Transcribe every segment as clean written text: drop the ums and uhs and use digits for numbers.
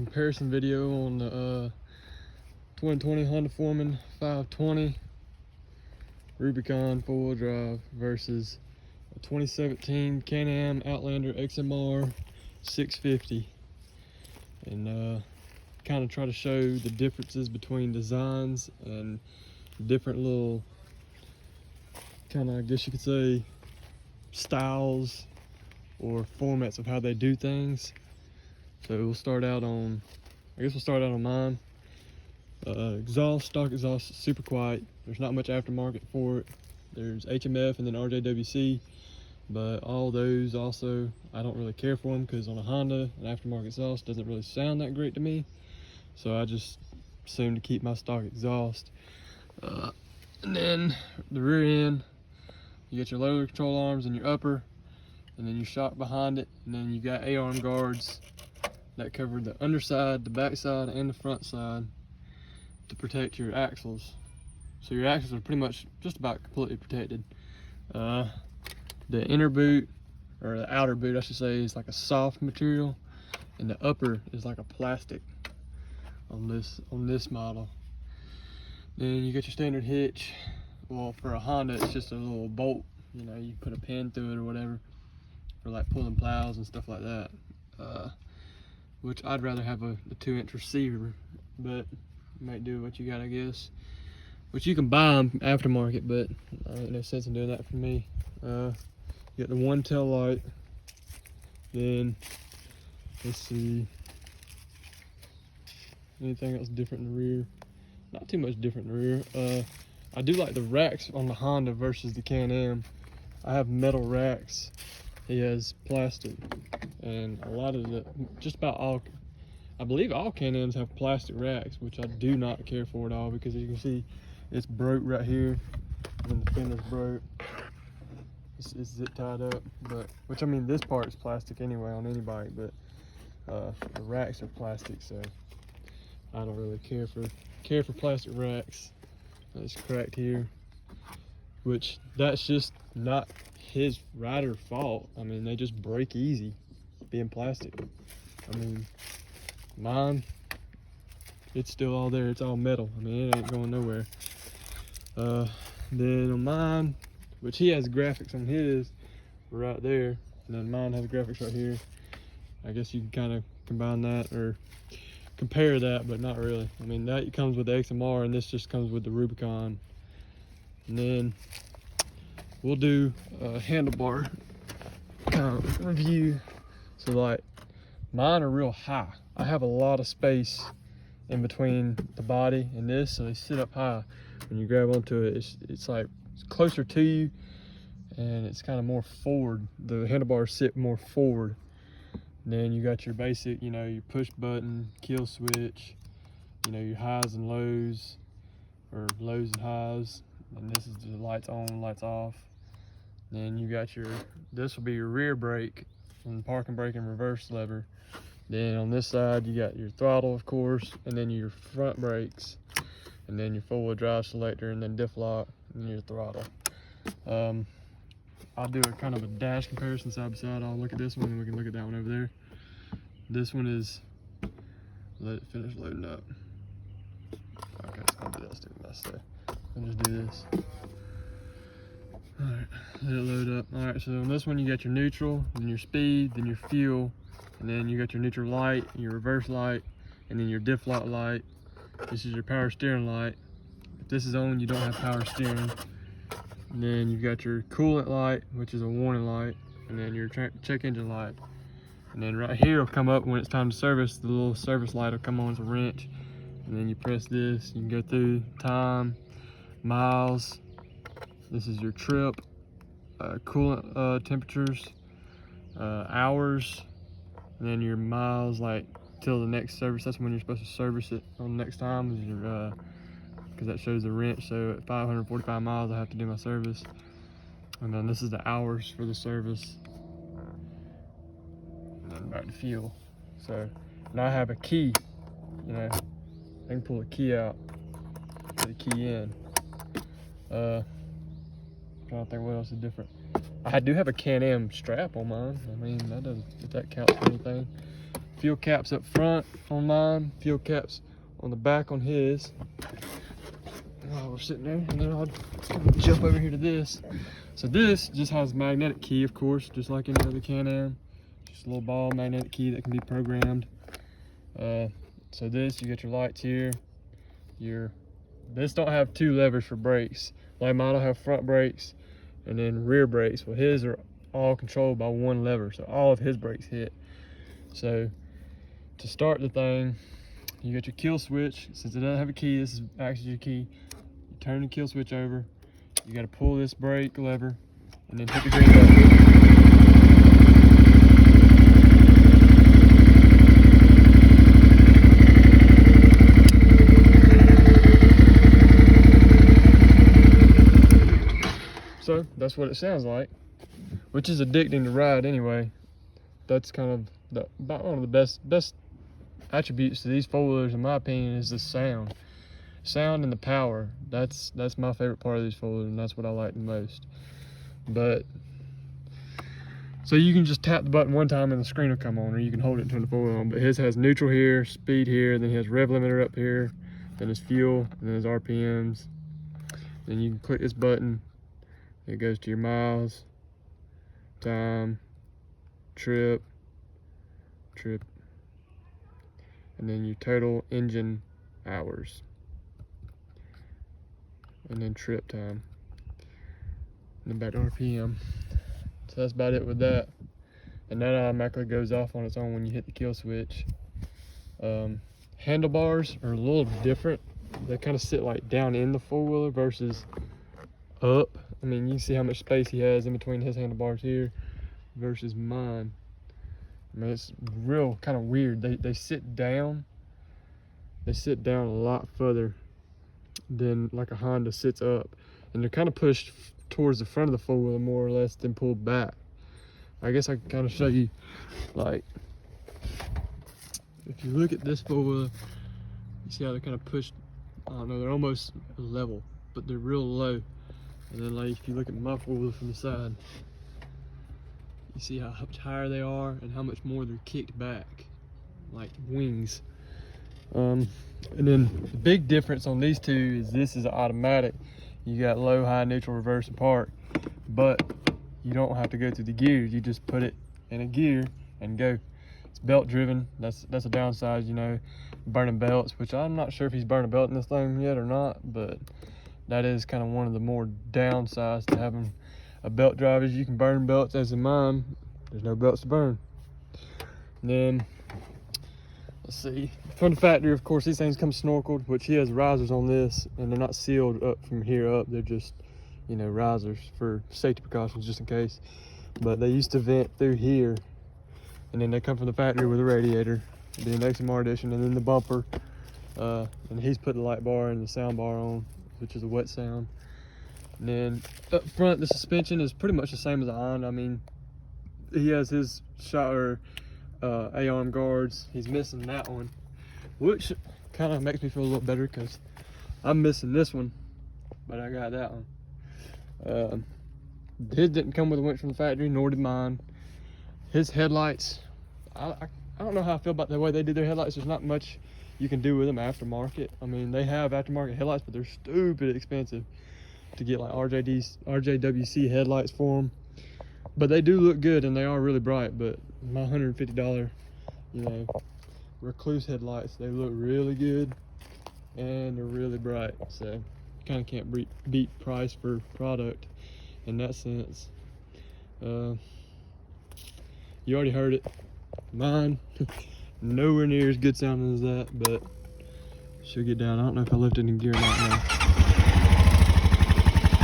comparison video on the 2020 Honda Forman 520 Rubicon 4-wheel drive versus a 2017 Can-Am Outlander XMR 650, and kind of try to show the differences between designs and different little kind of, I guess you could say, styles or formats of how they do things. So we'll start out on, mine. Exhaust, stock exhaust is super quiet. There's not much aftermarket for it. There's HMF and then RJWC, but all those also, I don't really care for them because on a Honda, an aftermarket exhaust doesn't really sound that great to me. So I just assume to keep my stock exhaust. And then the rear end, you get your lower control arms and your upper, and then your shock behind it, and then you got A-arm guards that cover the underside, the backside, and the front side to protect your axles. So your axles are pretty much just about completely protected. The inner boot, or the outer boot I should say, is like a soft material, and the upper is like a plastic on this model. Then you get your standard hitch. Well, for a Honda it's just a little bolt, you know, you put a pin through it or whatever for like pulling plows and stuff like that, which I'd rather have a 2-inch receiver, but you might do what you got, I guess. Which you can buy them aftermarket, but ain't no sense in doing that for me. You got the one tail light. Then let's see, anything else different in the rear? Not too much different in the rear. I do like the racks on the Honda versus the Can-Am. I have metal racks. He has plastic, and a lot of just about all, I believe all Can-Ams have plastic racks, which I do not care for at all, because as you can see, it's broke right here, and the fender's broke. It's zip tied up, but which, I mean, this part is plastic anyway on any bike, but the racks are plastic, so I don't really care for plastic racks. It's cracked here, which that's just not his rider fault. I mean, they just break easy being plastic. I mean, mine, it's still all there, it's all metal. I mean, it ain't going nowhere. Then on mine, which he has graphics on his right there, and then mine has graphics right here. I guess you can kind of combine that or compare that, but not really. I mean, that comes with the XMR, and this just comes with the Rubicon. And then we'll do a handlebar kind of review. So like, mine are real high. I have a lot of space in between the body and this, so they sit up high. When you grab onto it, it's like it's closer to you, and it's kind of more forward. The handlebars sit more forward. And then you got your basic, you know, your push button, kill switch, you know, your highs and lows, or lows and highs. And this is the lights on, lights off. Then you got this will be your rear brake and parking brake and reverse lever. Then on this side, you got your throttle, of course, and then your front brakes, and then your 4-wheel drive selector, and then Diff Lock, and your throttle. I'll do a kind of a dash comparison side by side. I'll look at this one, and we can look at that one over there. This one is, let it finish loading up. Okay, it's gonna do that stupid mess there. I'll just do this. All right, let it load up. All right, so on this one, you got your neutral, then your speed, then your fuel, and then you got your neutral light, your reverse light, and then your Diff Lock light. This is your power steering light. If this is on, you don't have power steering. And then you've got your coolant light, which is a warning light, and then your check engine light. And then right here will come up when it's time to service. The little service light will come on as a wrench. And then you press this, you can go through time, miles. This is your trip, coolant temperatures, hours, and then your miles, like till the next service. That's when you're supposed to service it on the next time, is your because that shows the wrench. So at 545 miles I have to do my service. And then this is the hours for the service, and then back to fuel. So now I have a key, you know, I can pull the key out, put the key in. I'm trying to think what else is different. I do have a Can-Am strap on mine. I mean, that doesn't, if that counts for anything. fuel caps up front on mine, fuel caps on the back on his. While we're sitting there, and then I'll jump over here to this. So this just has a magnetic key, of course, just like any other Can-Am. Just a little ball magnetic key that can be programmed. So this, you get your lights here. This don't have 2 levers for brakes. Like mine will have front brakes and then rear brakes. Well, his are all controlled by 1 lever, so all of his brakes hit. So to start the thing, you got your kill switch. Since it doesn't have a key, this is actually your key. You turn the kill switch over. You got to pull this brake lever and then hit the green button. So that's what it sounds like, which is addicting to ride anyway. That's kind of about one of the best attributes to these four-wheelers, in my opinion, is the sound and the power. That's my favorite part of these four-wheelers, and that's what I like the most. But so you can just tap the button one time and the screen will come on, or you can hold it and turn the four-wheel on. But his has neutral here, speed here, then he has rev limiter up here, then his fuel, and then his RPMs. Then you can click this button. It goes to your miles, time, trip, and then your total engine hours, and then trip time, and then back to RPM. So that's about it with that. And that automatically goes off on its own when you hit the kill switch. Handlebars are a little different. They kind of sit like down in the four-wheeler versus up. I mean, you can see how much space he has in between his handlebars here versus mine. I mean, it's real kind of weird. They sit down. They sit down a lot further than like a Honda sits up. And they're kind of pushed towards the front of the four-wheeler more or less than pulled back. I guess I can kind of show you, like, if you look at this four-wheeler, you see how they're kind of pushed, I don't know, they're almost level, but they're real low. And then like if you look at my four-wheeler from the side, you see how much higher they are and how much more they're kicked back, like wings. And then the big difference on these two is this is automatic. You got low, high, neutral, reverse, and park, but you don't have to go through the gears. You just put it in a gear and go. It's belt driven. That's a downside, you know, burning belts, which I'm not sure if he's burned a belt in this thing yet or not, but that is kind of one of the more downsides to having a belt drive, is you can burn belts, as in mine, there's no belts to burn. And then, let's see, from the factory, of course, these things come snorkeled, which he has risers on this, and they're not sealed up from here up. They're just, you know, risers for safety precautions, just in case. But they used to vent through here, and then they come from the factory with a radiator, being the XMR edition, and then the bumper. And he's put the light bar and the sound bar on, which is a wet sound. And then up front, the suspension is pretty much the same as a Honda. I mean, he has his A-arm guards. He's missing that one, which kind of makes me feel a little better because I'm missing this one, but I got that one. His didn't come with a winch from the factory, nor did mine. His headlights, I don't know how I feel about the way they do their headlights. There's not much you can do with them aftermarket. I mean, they have aftermarket headlights, but they're stupid expensive to get, like RJWC headlights for them. But they do look good and they are really bright. But my $150, you know, recluse headlights, they look really good and they're really bright. So kind of can't beat price for product in that sense. You already heard it. Mine. Nowhere near as good sounding as that, but she'll get down. I don't know if I left it in gear or not now.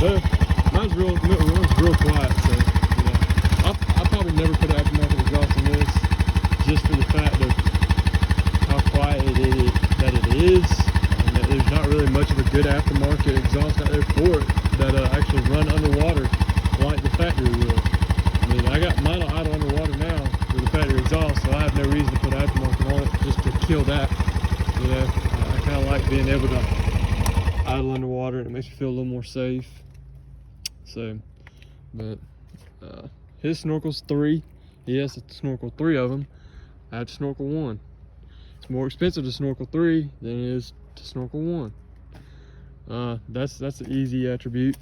So mine's real quiet, so yeah. I'll probably never put aftermarket exhaust on this, just for the fact of how quiet it is, and that there's not really much of a good aftermarket exhaust out there for it that actually run underwater like the factory will. I mean, I got mine idle underwater now with the factory exhaust, so I have no reason to put aftermarket on it just to kill that. You know, I kind of like being able to idle underwater, and it makes me feel a little more safe. So, but his snorkel's 3. He has to snorkel 3 of them. I had to snorkel 1. It's more expensive to snorkel 3 than it is to snorkel 1. That's an easy attribute.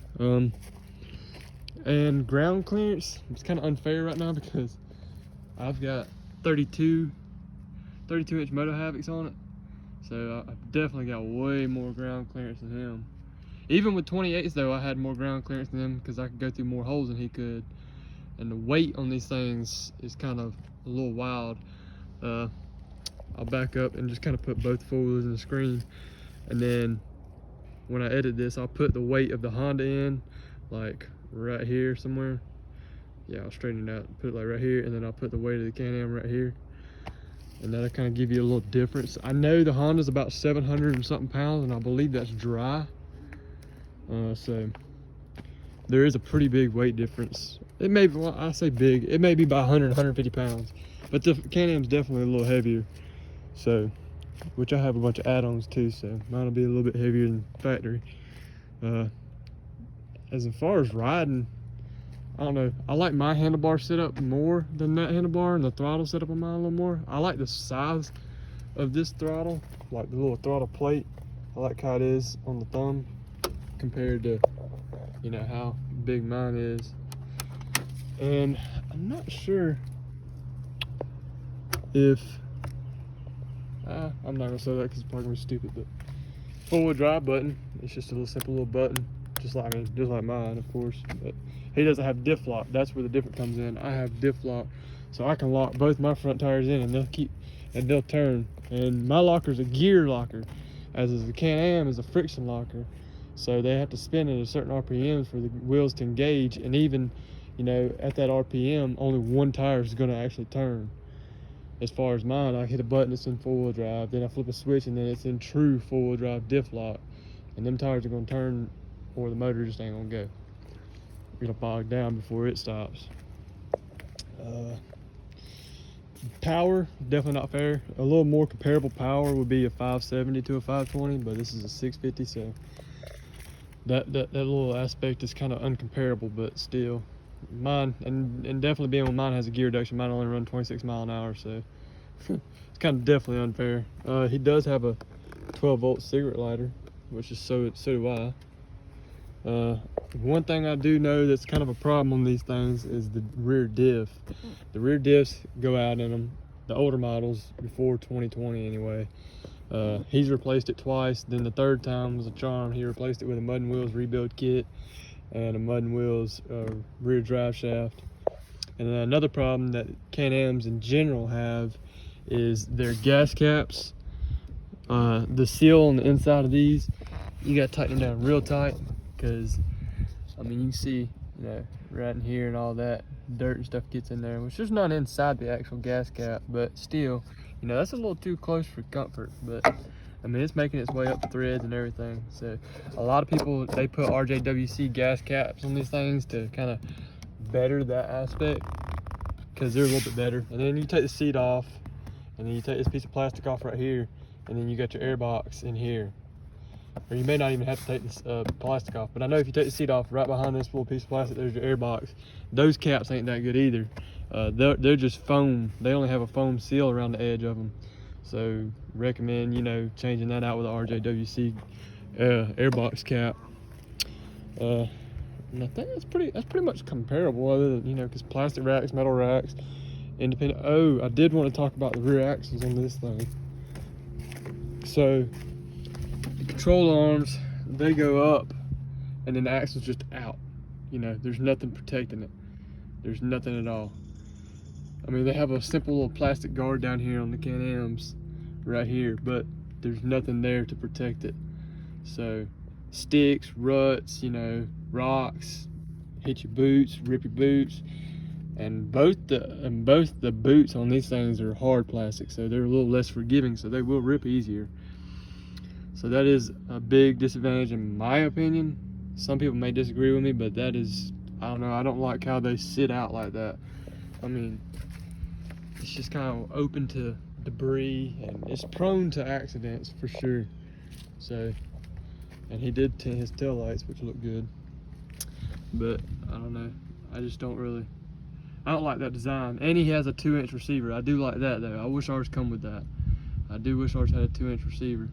And ground clearance, it's kind of unfair right now because I've got 32 inch Moto Havocs on it, so I've definitely got way more ground clearance than him. Even with 28s though, I had more ground clearance than him because I could go through more holes than he could. And the weight on these things is kind of a little wild. I'll back up and just kind of put both four-wheels in the screen, and then when I edit this, I'll put the weight of the Honda in, like right here somewhere. Yeah, I'll straighten it out, put it like right here, and then I'll put the weight of the Can-Am right here, and that'll kind of give you a little difference. I know the Honda's about 700 and something pounds, and I believe that's dry. So there is a pretty big weight difference. It may be, well, I say big, it may be by 100, 150 pounds, but the Can-Am's definitely a little heavier. So, which I have a bunch of add-ons too, so mine will be a little bit heavier than factory. As far as riding, I don't know, I like my handlebar setup more than that handlebar, and the throttle setup on mine a little more. I like the size of this throttle, like the little throttle plate. I like how it is on the thumb compared to, you know, how big mine is. And I'm not sure if I'm not gonna say that because it's probably gonna be stupid, but four-wheel drive button, it's just a little simple little button, just like mine, of course. But he doesn't have Diff Lock. That's where the difference comes in. I have Diff Lock, so I can lock both my front tires in, and they'll turn. And my locker's a gear locker, as is the Can-Am is a friction locker. So they have to spin at a certain RPM for the wheels to engage, and even, you know, at that RPM, only one tire is gonna actually turn. As far as mine, I hit a button, it's in four-wheel drive, then I flip a switch, and then it's in true four-wheel drive Diff Lock. And them tires are gonna turn, or the motor just ain't gonna go. You're gonna bog down before it stops. Power, definitely not fair. A little more comparable power would be a 570 to a 520, but this is a 650, so that little aspect is kind of uncomparable, but still. Mine, and definitely being with mine has a gear reduction, mine only run 26 miles an hour, so it's kind of definitely unfair. He does have a 12-volt cigarette lighter, which is so do I. One thing I do know that's kind of a problem on these things is the rear diff. The rear diffs go out in them, the older models, before 2020 anyway. He's replaced it twice, then the third time was a charm. He replaced it with a Mud and Wheels rebuild kit and a Mud and Wheels rear drive shaft. And then another problem that Can-Ams in general have is their gas caps. The seal on the inside of these, you gotta tighten it down real tight, because I mean, you can see, you know, right in here and all that dirt and stuff gets in there, which is not inside the actual gas cap, but still, you know, that's a little too close for comfort. But I mean, it's making its way up the threads and everything. So a lot of people, they put RJWC gas caps on these things to kind of better that aspect, because they're a little bit better. And then you take the seat off, and then you take this piece of plastic off right here, and then you got your air box in here. Or you may not even have to take this plastic off, but I know if you take the seat off, right behind this little piece of plastic, there's your air box. Those caps ain't that good either. They're just foam. They only have a foam seal around the edge of them. So recommend, you know, changing that out with an RJWC air box cap. And I think that's pretty much comparable, other than, you know, because plastic racks, metal racks, independent. Oh, I did want to talk about the rear axles on this thing. So the control arms, they go up, and then the axle's just out. You know, there's nothing protecting it. There's nothing at all. I mean, they have a simple little plastic guard down here on the Can-Ams right here, but there's nothing there to protect it. So sticks, ruts, you know, rocks, hit your boots, rip your boots. And both the boots on these things are hard plastic, so they're a little less forgiving, so they will rip easier. So that is a big disadvantage in my opinion. Some people may disagree with me, but that is, I don't know, I don't like how they sit out like that. I mean, it's just kind of open to debris, and it's prone to accidents for sure. So, and he did tint his taillights, which look good. But I don't know, I just don't really I don't like that design. And he has a 2-inch receiver. I do like that though. I wish ours come with that. I do wish ours had a 2-inch receiver.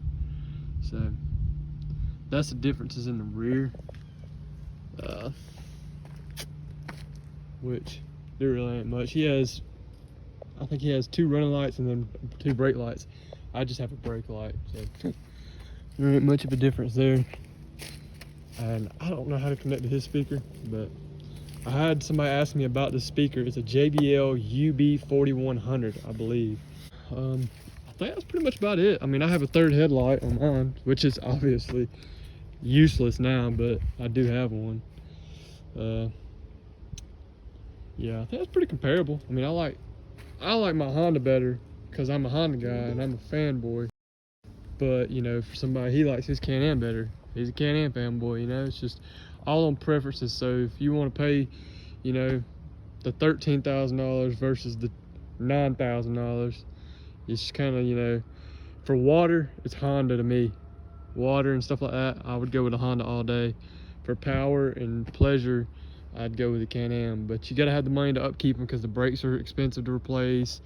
So that's the differences in the rear. Which there really ain't much. I think he has 2 running lights and then 2 brake lights. I just have a brake light, so there ain't much of a difference there. And I don't know how to connect to his speaker, but I had somebody ask me about this speaker. It's a JBL UB4100, I believe. I think that's pretty much about it. I mean, I have a 3rd headlight on mine, which is obviously useless now, but I do have one. Yeah, I think that's pretty comparable. I mean, I like my Honda better because I'm a Honda guy and I'm a fanboy. But, you know, for somebody, he likes his Can-Am better. He's a Can-Am fanboy, you know. It's just all on preferences. So if you want to pay, you know, the $13,000 versus the $9,000, it's just kind of, you know, for water, it's Honda to me. Water and stuff like that, I would go with a Honda all day. For power and pleasure, I'd go with the Can-Am. But you gotta have the money to upkeep them because the brakes are expensive to replace.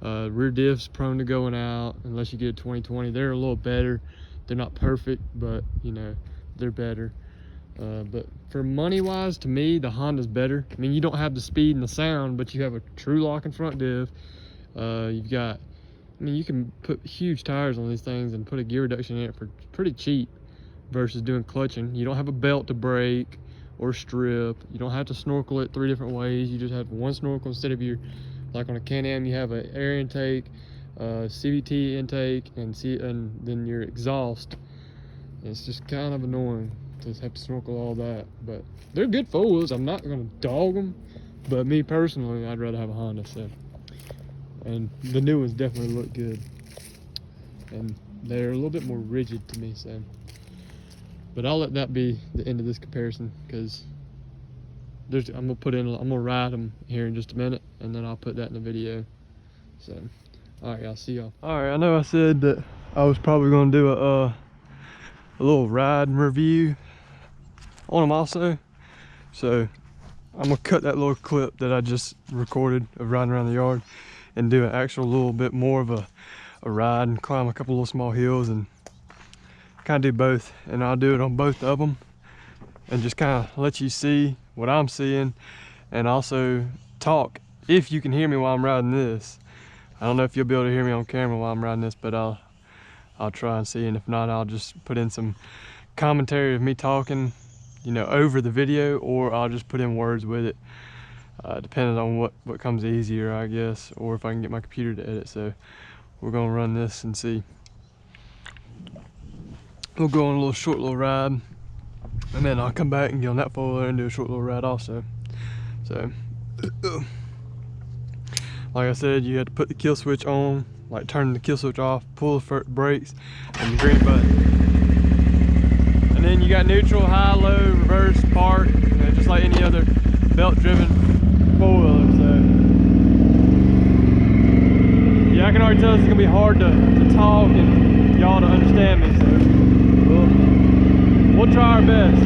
Rear diffs prone to going out unless you get a 2020. They're a little better. They're not perfect, but you know, they're better. But for money wise, to me, the Honda's better. I mean, you don't have the speed and the sound, but you have a true lock and front diff. You've got, I mean, you can put huge tires on these things and put a gear reduction in it for pretty cheap versus doing clutching. You don't have a belt to brake or strip. You don't have to snorkel it 3 different ways. You just have one snorkel instead of your, like on a Can-Am, you have an air intake, CVT intake, and then your exhaust. It's just kind of annoying to have to snorkel all that. But they're good foils. I'm not gonna dog them, but me personally, I'd rather have a Honda. So, and the new ones definitely look good, and they're a little bit more rigid to me. So, but I'll let that be the end of this comparison because I'm gonna ride them here in just a minute, and then I'll put that in the video. So, all right, I'll see y'all. All right, I know I said that I was probably gonna do a little ride review on them also. So I'm gonna cut that little clip that I just recorded of riding around the yard and do an actual little bit more of a ride and climb a couple little small hills and kind of do both. And I'll do it on both of them and just kind of let you see what I'm seeing and also talk if you can hear me while I'm riding this. I don't know if you'll be able to hear me on camera while I'm riding this, but I'll try and see, and if not, I'll just put in some commentary of me talking, you know, over the video, or I'll just put in words with it, depending on what comes easier, I guess, or if I can get my computer to edit. So we're gonna run this and see. We'll go on a short little ride, and then I'll come back and get on that four-wheeler and do a short little ride also. So, like I said, you have to put the kill switch on, like turn the kill switch off, pull the brakes, and the green button. And then you got neutral, high, low, reverse, park, you know, just like any other belt-driven four-wheeler. So, yeah, I can already tell this is gonna be hard to talk and y'all to understand me. So, we'll try our best.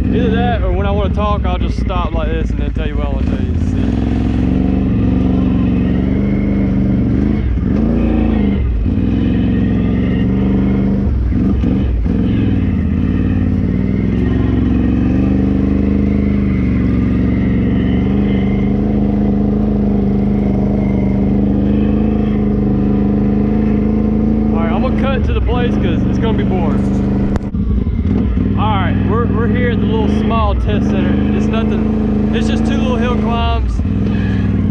Either that, or when I want to talk, I'll just stop like this and then tell you what I want to tell you. See? To the place because it's gonna be boring. All right, we're here at the little small test center. It's nothing, it's just 2 little hill climbs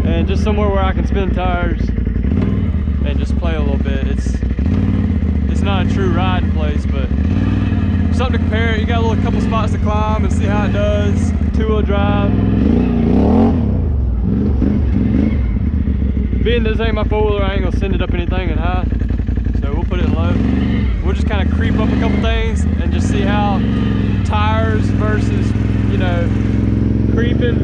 and just somewhere where I can spin tires and just play a little bit. It's not a true riding place, but something to compare. You got a little couple spots to climb and see how it does. 2-wheel drive. Being this ain't my 4-wheeler, I ain't gonna send it up anything and high. So we'll put it in low. We'll just kind of creep up a couple things and just see how tires versus, you know, creeping.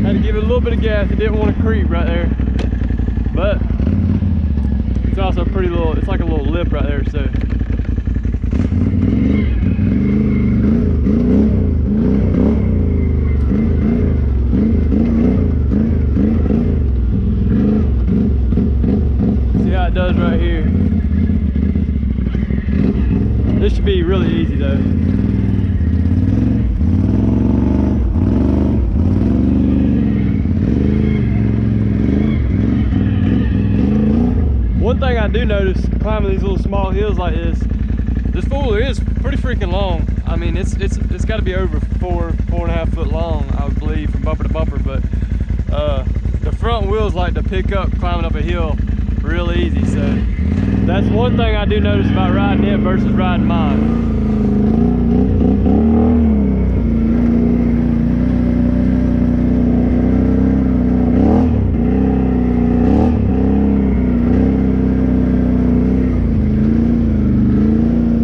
Had to give it a little bit of gas. It didn't want to creep right there. But It's also a pretty little, it's like a little lip right there, so. See how it does right here. This should be really easy though. One thing I do notice climbing these little small hills like this four-wheeler is pretty freaking long. I mean, it's got to be over 4.5 foot long, I would believe, from bumper to bumper. But the front wheels like to pick up climbing up a hill real easy. So that's one thing I do notice about riding it versus riding mine.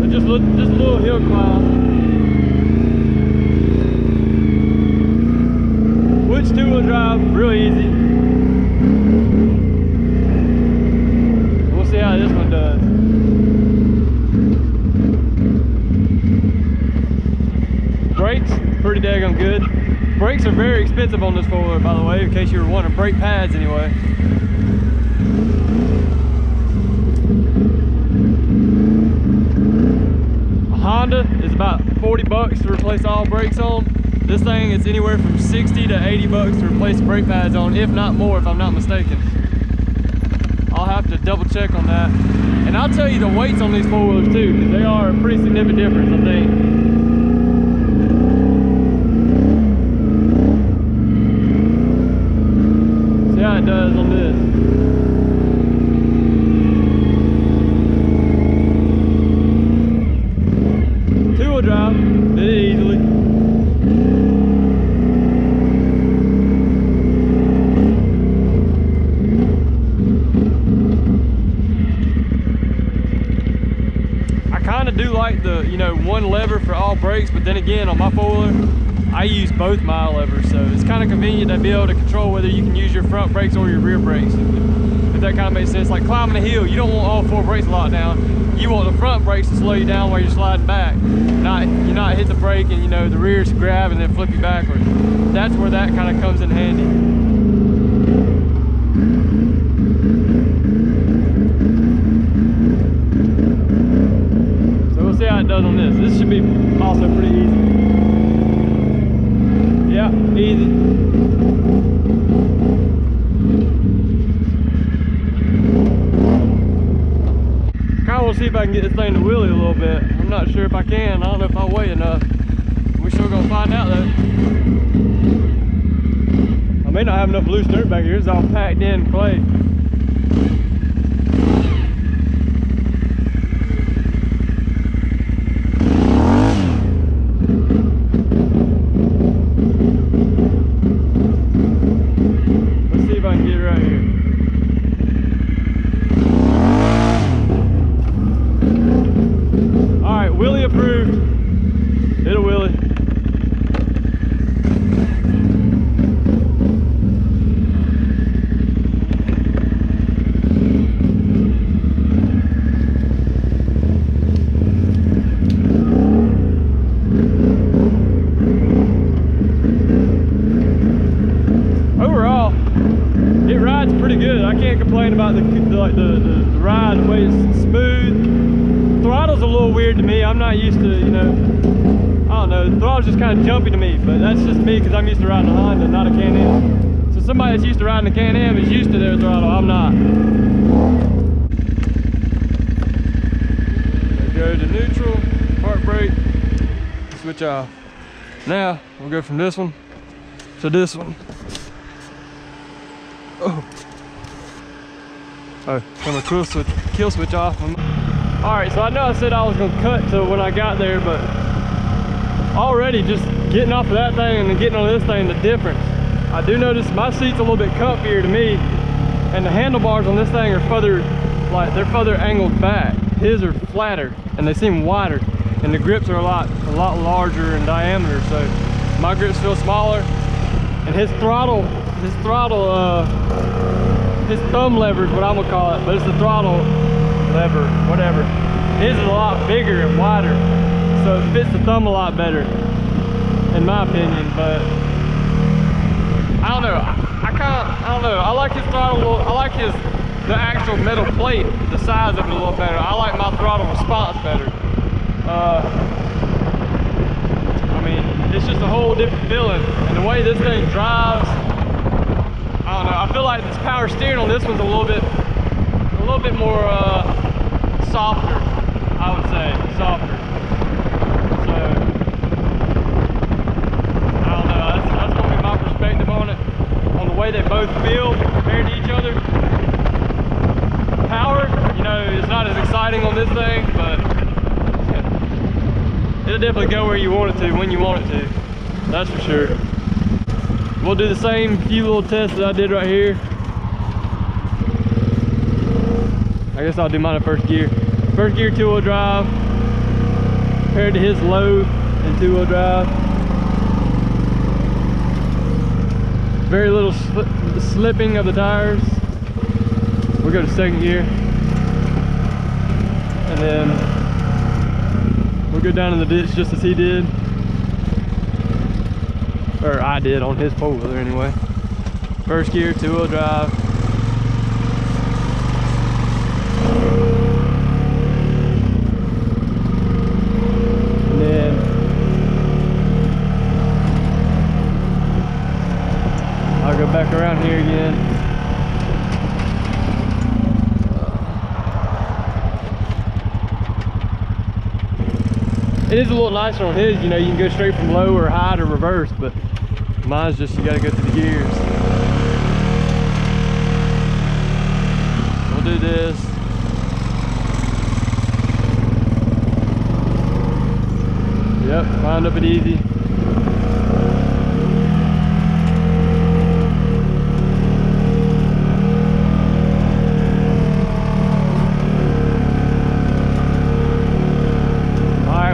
Just a little hill climb. Which two-wheel drive, real easy. We'll see how this one does. Brakes, pretty daggone good. Brakes are very expensive on this four-wheeler, by the way, in case you were wondering. Brake pads, anyway. Honda is about 40 bucks to replace all brakes on. This thing is anywhere from 60 to 80 bucks to replace brake pads on, if not more, if I'm not mistaken. I'll have to double check on that. And I'll tell you the weights on these four-wheelers too, because they are a pretty significant difference, I think. See how it does on this. Drive, did it easily. I kind of do like the, you know, one lever for all brakes, but then again, on my four-wheeler, I use both my levers, so it's kind of convenient to be able to control whether you can use your front brakes or your rear brakes. If that kind of makes sense. Like climbing a hill, you don't want all four brakes locked down. You want the front brakes to slow you down while you're sliding back. You're not hit the brake and, you know, the rear's grab and then flip you backwards. That's where that kind of comes in handy. So we'll see how it does on this. This should be also pretty easy. Yeah, easy. We'll see if I can get this thing to wheelie a little bit. I'm not sure if I can. I don't know if I'll weigh enough. We're sure gonna find out though. I may not have enough loose dirt back here. It's all packed in clay. Let's see if I can get it right here. Alright, wheelie approved. It'll wheelie. Overall, it rides pretty good. I can't complain about the ride, the way it's smooth. Throttle's a little weird to me. I'm not used to, you know, I don't know, the throttle's just kind of jumpy to me, but that's just me because I'm used to riding a Honda, not a Can-Am. So somebody that's used to riding a Can-Am is used to their throttle. I'm not. There go to neutral, park brake, switch off. Now we'll go from this one to this one. Oh, turn my kill switch off. Alright, so I know I said I was going to cut to when I got there, but already just getting off of that thing and then getting on this thing, the difference. I do notice my seat's a little bit comfier to me, and the handlebars on this thing are further, like they're further angled back. His are flatter and they seem wider, and the grips are a lot larger in diameter, so my grips feel smaller, and his throttle his thumb lever is what I'm gonna call it, but it's the throttle lever, whatever. His is a lot bigger and wider, so it fits the thumb a lot better, in my opinion. But I don't know. I don't know. I like his throttle. I like the actual metal plate, the size of it a little better. I like my throttle response better. I mean, it's just a whole different feeling, and the way this thing drives, I don't know. I feel like this power steering on this one's a little bit more softer. I would say softer. So I don't know. That's gonna be my perspective on it, on the way they both feel compared to each other. Power, you know, it's not as exciting on this thing, but it'll definitely go where you want it to, when you want it to. That's for sure. We'll do the same few little tests that I did right here. I guess I'll do mine in first gear. First gear, 2-wheel drive, compared to his low and 2-wheel drive. Very little slipping of the tires. We'll go to second gear, and then we'll go down in the ditch just as he did, or I did on his four-wheeler anyway. First gear, 2-wheel drive. And then I'll go back around here again. It is a little nicer on his, you know, you can go straight from low or high to reverse, but mine's just, you gotta go through the gears. We'll do this. Yep, climbed up it easy.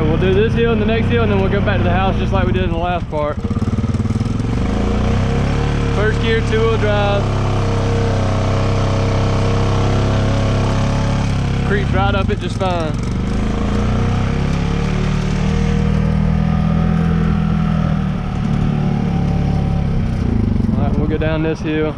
We'll do this hill and the next hill, and then we'll go back to the house just like we did in the last part. First gear, 2-wheel drive. Creeps right up it just fine. Alright, we'll go down this hill.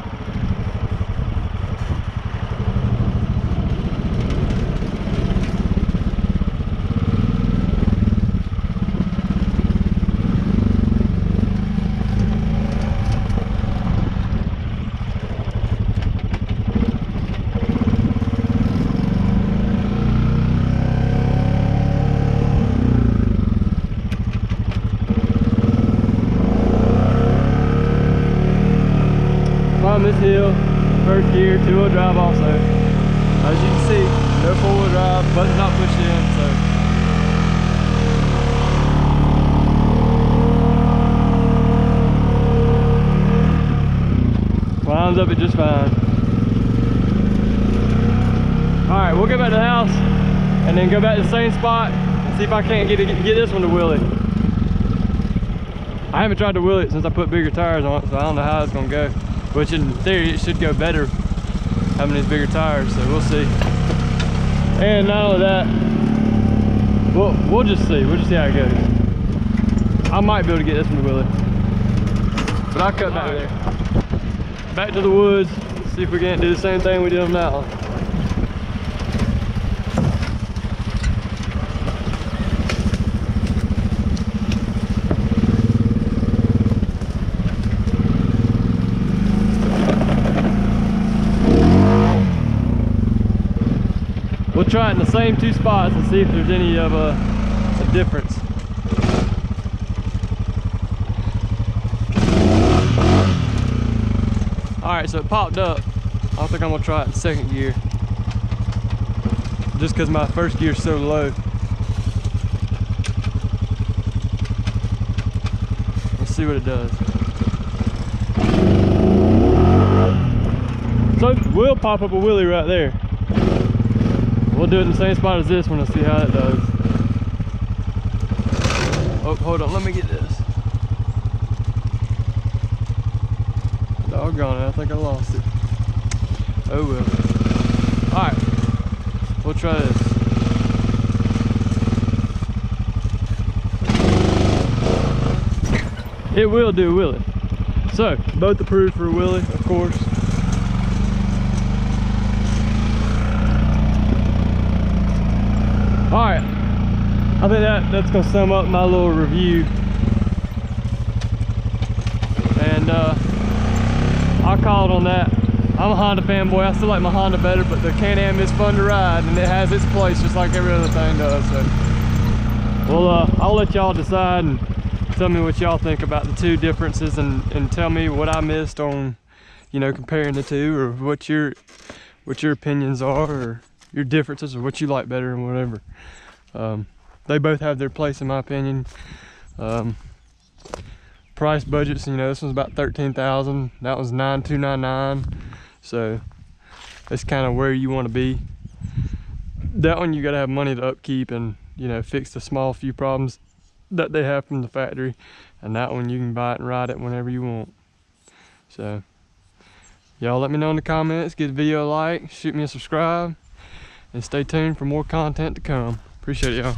This hill, first gear, 2-wheel drive also. As you can see, no 4-wheel drive, button's not pushed in, so. Lines up it just fine. Alright, we'll go back to the house and then go back to the same spot and see if I can't get this one to wheel it. I haven't tried to wheel it since I put bigger tires on it, so I don't know how it's gonna go. Which in theory it should go better having these bigger tires, so we'll see. And not only that, we'll just see. We'll just see how it goes. I might be able to get this one to wheel it, but I'll cut back there. Back to the woods. See if we can't do the same thing we did on that one. We'll try it in the same 2 spots and see if there's any of a difference. Alright, so it popped up. I think I'm gonna try it in second gear. Just because my first gear is so low. Let's see what it does. So we'll pop up a wheelie right there. We'll do it in the same spot as this one and see how it does. Oh, hold on, let me get this. Doggone it, I think I lost it. Oh well. Alright, we'll try this. It will do, will it? So, both approved for Willie, of course. Alright, I think that's gonna sum up my little review. And I'll call it on that. I'm a Honda fanboy. I still like my Honda better, but the Can-Am is fun to ride and it has its place just like every other thing does. So, well, I'll let y'all decide and tell me what y'all think about the two differences, and tell me what I missed on, you know, comparing the two, or what your opinions are, or your differences, or what you like better, and whatever. They both have their place in my opinion. Price budgets, you know, this one's about $13,000, that was $9,299, so that's kind of where you want to be. That one you got to have money to upkeep and, you know, fix the small few problems that they have from the factory, and that one you can buy it and ride it whenever you want. So y'all let me know in the comments, give the video a like, shoot me a subscribe, and stay tuned for more content to come. Appreciate it, y'all.